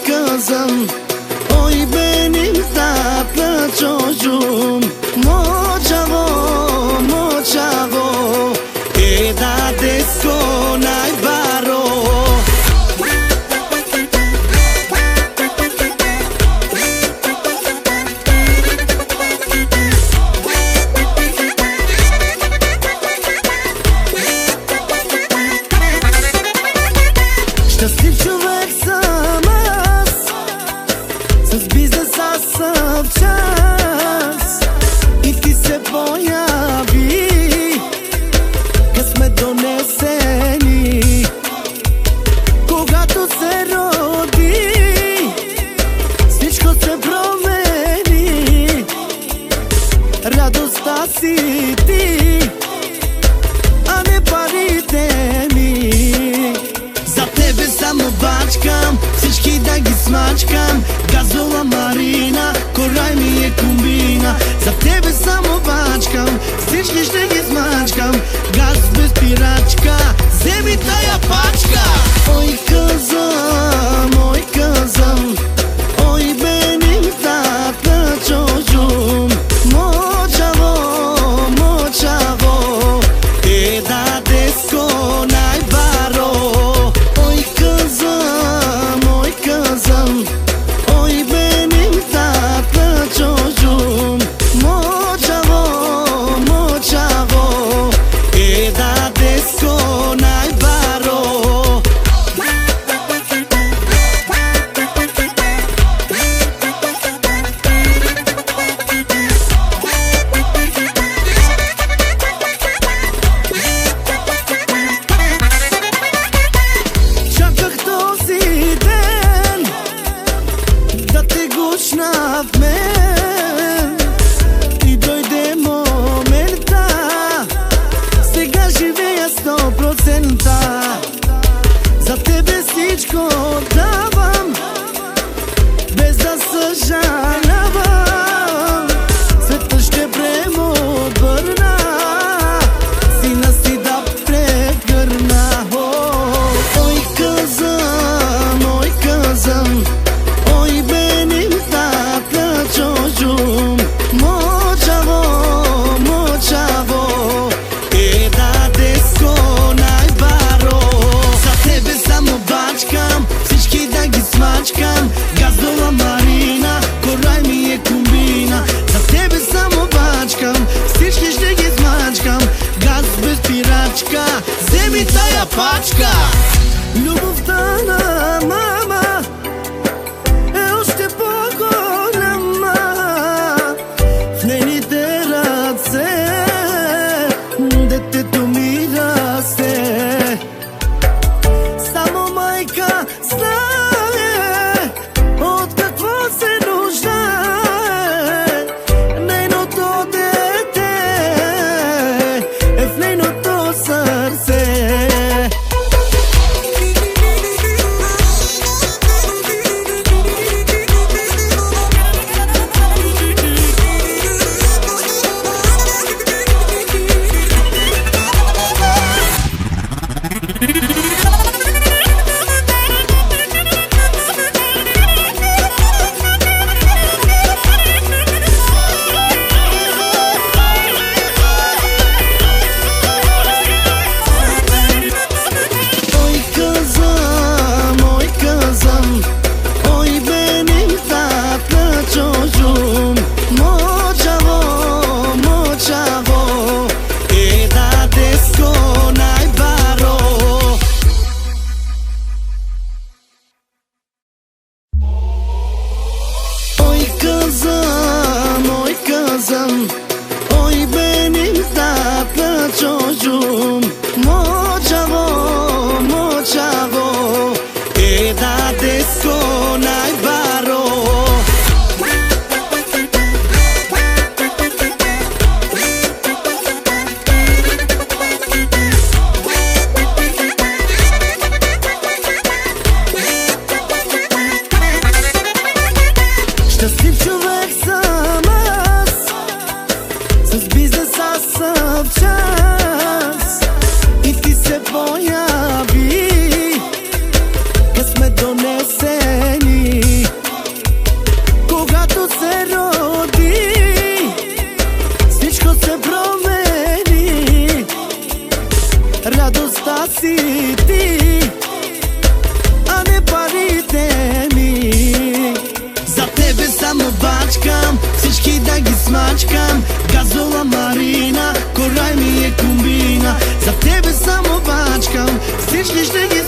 kızım, oy benim tatlı çocuğum. Moçavo, moçavo, edades con ay baro. Щастлив човек съм аз, с бизнеса съм в час, и ти се появи, късмет донесени. Когато се роди, всичко се промени. Радостта си ти, а не парите ми. За тебе само бачкам, всички да ги смачкам. Газова Марина, корай ми е комбина. За тебе само бачкам, всички ще ги смачкам. Газ без пирачка, вземи тая пачка. Ой кızım, oy benim tatlı çocuğum. Moçavo, moçavo, edades con ay baro. Oy kızım, oy benim tatlı çocuğum. Moçavo, moçavo, edades con ay baro. Чаках този ден да те гушна в мен, и дойде момента. Сега живея 100%. За тебе всичко давам, без да съжалявам. Света ще преобърна, сина си да прегърна. Ой kızım, oy benim tatlı çocuğum. Moçavo, moçavo, edades con ay baro. За тебе само бачкам, всички да ги смачкам. Газова Марина, корай ми е комбина. За тебе само бачкам, всички ще ги смачкам. Газ без пирачка, вземи тая пачка. Любовта на мама е още по-голяма. В нейните ръце детето ми расте. Само майка знае от какво се нуждае. Нейното дете е в нейното сърце. Ой kızım, oy benim tatlı çocuğum. Moçavo, moçavo, edades con ay baro. Oy kızım, oy benim tatlı çocuğum. Moçavo, moçavo, edades con ay baro. Щастлив човек съм аз, с бизнеса съм в час, и ти се радостта си ти, а не парите ми. За тебе само бачкам, всички да ги смачкам. Газола Марина, корай ми е комбина. За тебе само бачкам, всички ще ги